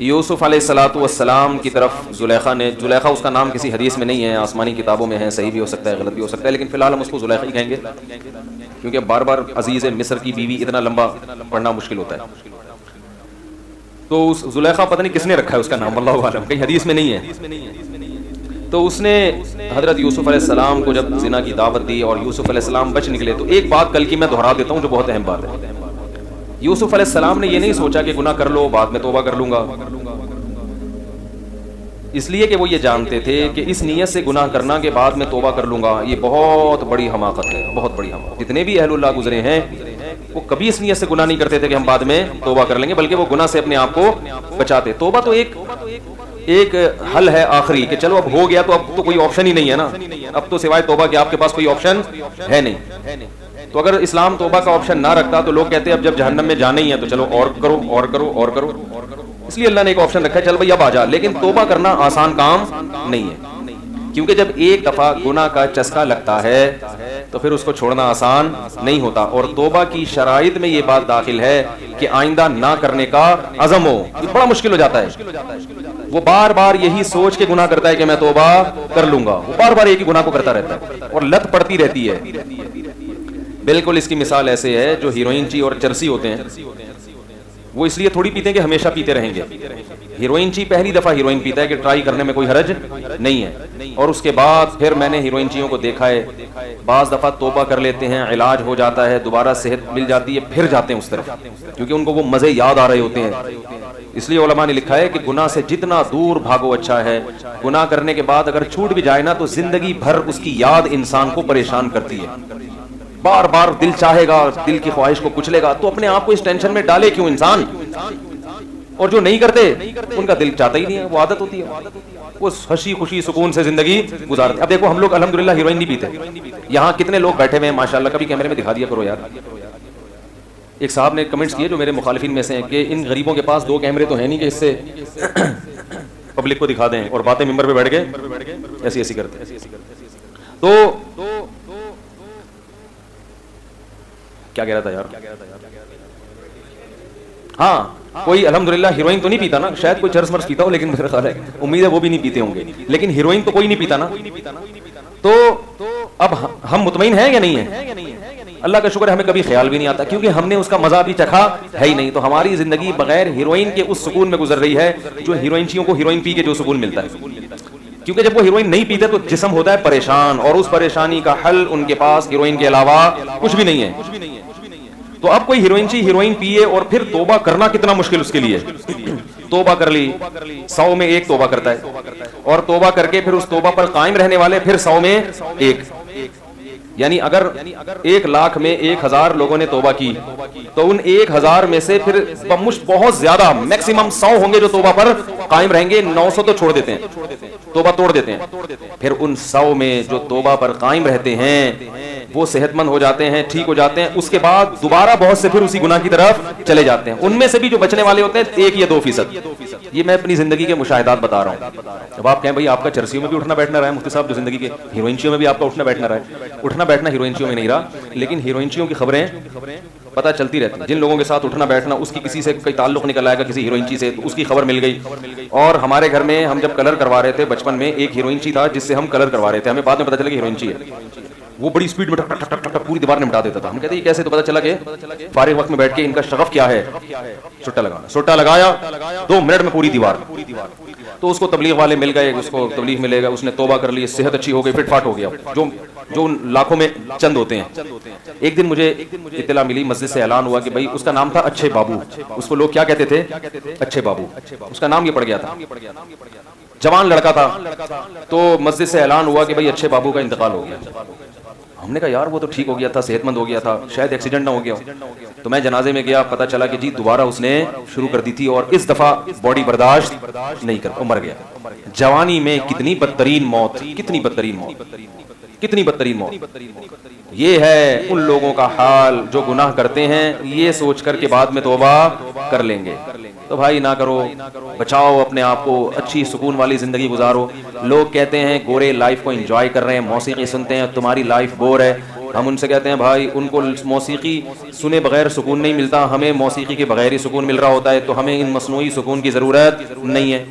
یوسف علیہ الصلوۃ والسلام کی طرف زلیخا اس کا نام کسی حدیث میں نہیں ہے، آسمانی کتابوں میں ہے، صحیح بھی ہو سکتا ہے غلط بھی ہو سکتا ہے، لیکن فی الحال ہم اس کو زلیخا ہی کہیں گے کیونکہ بار بار عزیز مصر کی بیوی اتنا لمبا پڑھنا مشکل ہوتا ہے۔ تو اس زلیخا پتہ نہیں کس نے رکھا ہے اس کا نام، اللہ عالم، کہیں حدیث میں نہیں ہے۔ تو اس نے حضرت یوسف علیہ السلام کو جب زنا کی دعوت دی اور یوسف علیہ السلام بچ نکلے، تو ایک بات کل کی میں دہرا دیتا ہوں جو بہت اہم بات ہے۔ یوسف علیہ السلام نے یہ نہیں سوچا کہ گناہ کر لو بعد میں توبہ کر لوں گا، اس لیے کہ وہ یہ جانتے تھے کہ اس نیت سے گناہ کرنا کہ بعد میں توبہ کر لوں گا یہ بہت بڑی حماقت ہے، بہت بڑی حماقت۔ جتنے بھی اہل اللہ گزرے ہیں وہ کبھی اس نیت سے گناہ نہیں کرتے تھے کہ ہم بعد میں توبہ کر لیں گے، بلکہ وہ گناہ سے اپنے آپ کو بچاتے۔ توبہ تو ایک حل ہے آخری کہ چلو اب ہو گیا تو اب تو کوئی آپشن ہی نہیں ہے نا، اب تو سوائے توبہ کے آپ کے پاس کوئی آپشن ہے نہیں۔ تو اگر اسلام توبہ کا آپشن نہ رکھتا تو لوگ کہتے اب جب جہنم میں جانا ہی ہے تو چلو اور کرو اور کرو اور کرو، اس لیے اللہ نے ایک آپشن رکھا ہے چل بھائی اب آ جا۔ لیکن توبہ کرنا آسان کام نہیں ہے، کیونکہ جب ایک دفعہ گناہ کا چسکا لگتا ہے تو پھر اس کو چھوڑنا آسان نہیں ہوتا، اور توبہ کی شرائط میں یہ بات داخل ہے کہ آئندہ نہ کرنے کا عزم ہو، یہ بڑا مشکل ہو جاتا ہے۔ وہ بار بار یہی سوچ کے گناہ کرتا ہے کہ میں توبہ کر لوں گا، وہ بار بار ایک ہی گناہ کو کرتا رہتا ہے اور لت پڑتی رہتی ہے۔ بالکل اس کی مثال ایسے ہے جو ہیروئن چی اور چرسی ہوتے ہیں، وہ اس لیے تھوڑی پیتے ہیں کہ ہمیشہ پیتے رہیں گے۔ ہیروئن چی پہلی دفعہ ہیروئن پیتا ہے کہ ٹرائی کرنے میں کوئی حرج نہیں ہے، اور اس کے بعد پھر میں نے ہیروئن چیوں کو دیکھا ہے بعض دفعہ توبہ کر لیتے ہیں، علاج ہو جاتا ہے، دوبارہ صحت مل جاتی ہے، پھر جاتے ہیں اس طرف کیونکہ ان کو وہ مزے یاد آ رہے ہوتے ہیں۔ اس لیے علماء نے لکھا ہے کہ گناہ سے جتنا دور بھاگو اچھا ہے۔ گناہ کرنے کے بعد اگر چھوٹ بھی جائے نا تو زندگی بھر اس کی یاد انسان کو پریشان کرتی ہے، بار بار دل چاہے گا، دل کی خواہش کو کچلے گا، تو اپنے آپ کو اس ٹینشن میں ڈالے کیوں انسان؟ اور جو نہیں کرتے ان کا دل چاہتا ہی نہیں ہے، وہ عادت ہوتی ہے، وہ ہنسی خوشی سکون سے زندگی گزارتے۔ اب دیکھو ہم لوگ الحمدللہ ہیروئن نہیں پیتے، یہاں کتنے لوگ بیٹھے ہوئے ہیں ماشاءاللہ، کبھی کیمرے میں دکھا دیا کرو یار۔ ایک صاحب نے کمنٹس کیے جو میرے مخالفین میں سے ہیں کہ ان غریبوں کے پاس 2 کیمرے تو ہیں نہیں کہ اس سے پبلک کو دکھا دیں، اور باتیں ممبر پہ بیٹھ کے ایسی کرتے ہیں۔ تو کیا کہہ رہا تھا یار؟ ہاں کوئی الحمدللہ ہیروئن تو نہیں پیتا نا، شاید کوئی چرس مرس پیتا ہو، لیکن میرا خیال ہے امید ہے وہ بھی نہیں پیتے ہوں گے، لیکن ہیروئن تو کوئی نہیں پیتا نا۔ تو اب ہم مطمئن ہیں یا نہیں ہیں؟ اللہ کا شکر ہے ہمیں کبھی خیال بھی نہیں آتا، کیونکہ ہم نے اس کا مزہ بھی چکھا ہے ہی نہیں۔ تو ہماری زندگی بغیر ہیروئن کے اس سکون میں گزر رہی ہے جو ہیروئنچیوں کو ہیروئن پی کے جو سکون ملتا ہے، کیونکہ جب وہ ہیروئن نہیں پیتے تو جسم ہوتا ہے پریشان، اور اس پریشانی کا حل ان کے پاس ہیروئن کے علاوہ کچھ بھی نہیں ہے۔ تو اب کوئی ہیروئن پیے اور پھر توبہ کرنا کتنا مشکل اس کے لیے۔ توبہ کر لی، 100 میں 1 توبہ کرتا ہے، اور توبہ کر کے پھر اس توبہ پر قائم رہنے والے پھر 100 میں 1، یعنی اگر 1 لاکھ میں 1000 لوگوں نے توبہ کی تو ان 1000 میں سے پھر بہت زیادہ میکسیمم 100 ہوں گے جو توبہ پر قائم رہیں گے، 900 تو چھوڑ دیتے ہیں، توبہ توڑ دیتے ہیں۔ پھر ان 100 میں جو توبہ پر قائم رہتے ہیں وہ صحت مند ہو جاتے ہیں، ٹھیک ہو جاتے ہیں، اس کے بعد دوبارہ بہت سے پھر اسی گناہ کی طرف چلے جاتے ہیں۔ ان میں سے بھی جو بچنے والے ہوتے ہیں 1 یا 2%۔ یہ میں اپنی زندگی کے مشاہدات بتا رہا ہوں۔ اب آپ کہیں بھائی آپ کا چرسیوں میں بھی اٹھنا بیٹھنا رہا ہے مفتی صاحب، جو زندگی کے ہیروئنچیوں میں بھی آپ کا اٹھنا بیٹھنا رہا ہے۔ اٹھنا بیٹھنا ہیروئنچیوں میں نہیں رہا، لیکن ہیروئنچیوں کی خبریں پتہ چلتی رہتی ہیں، جن لوگوں کے ساتھ اٹھنا بیٹھنا اس کی کسی سے کوئی تعلق نکل آئے گا کسی ہیروئنچی سے تو اس کی خبر مل گئی۔ اور ہمارے گھر میں ہم جب کلر کروا رہے تھے بچپن میں، ایک ہیروئنچی تھا جس سے ہم کلر کروا رہے تھے، ہمیں بعد میں پتہ چلا کہ ہیروئنچی ہے، وہ بڑی سپیڈ میں ٹک ٹک ٹک ٹک پوری دیوار نمٹا دیتا تھا۔ ہم کہتے ہیں یہ کیسے؟ تو پتہ چلا کہ فارغ وقت میں بیٹھ کے ان کا شغف کیا ہے، سٹا لگانا۔ سٹا لگایا 2 منٹ میں پوری دیوار۔ تو اس کو تبلیغ والے مل گئے، اس کو تبلیغ ملے گا، اس نے توبہ کر لی، صحت اچھی ہو گئی، فٹ فاٹ ہو گیا، جو لاکھوں میں چند ہوتے ہیں۔ ایک دن مجھے اطلاع ملی، مسجد سے اعلان ہوا کہ بھائی اس کا نام تھا اچھے بابو، اس کو لوگ کیا کہتے تھے؟ اچھے بابو، اس کا نام یہ پڑ گیا تھا، جوان لڑکا تھا۔ تو مسجد سے اعلان ہوا کہ بھائی اچھے بابو کا انتقال ہو گیا۔ ہم نے کہا یار وہ تو ٹھیک ہو گیا تھا، صحت مند ہو گیا تھا، شاید ایکسیڈنٹ نہ ہو گیا۔ تو میں جنازے میں گیا، پتہ چلا کہ جی دوبارہ اس نے شروع کر دی تھی اور اس دفعہ باڈی برداشت نہیں کر، مر گیا۔ جوانی میں کتنی بدترین موت، کتنی بدترین موت، کتنی بدترین موت۔ یہ ہے ان لوگوں کا حال جو گناہ کرتے ہیں یہ سوچ کر کے بعد میں توبہ کر لیں گے۔ تو بھائی نہ کرو، بچاؤ اپنے آپ کو، اچھی سکون والی زندگی گزارو۔ لوگ کہتے ہیں گورے لائف کو انجوائے کر رہے ہیں، موسیقی سنتے ہیں، تمہاری لائف بور ہے۔ ہم ان سے کہتے ہیں بھائی ان کو موسیقی سنے بغیر سکون نہیں ملتا، ہمیں موسیقی کے بغیر ہی سکون مل رہا ہوتا ہے، تو ہمیں ان مصنوعی سکون کی ضرورت نہیں ہے۔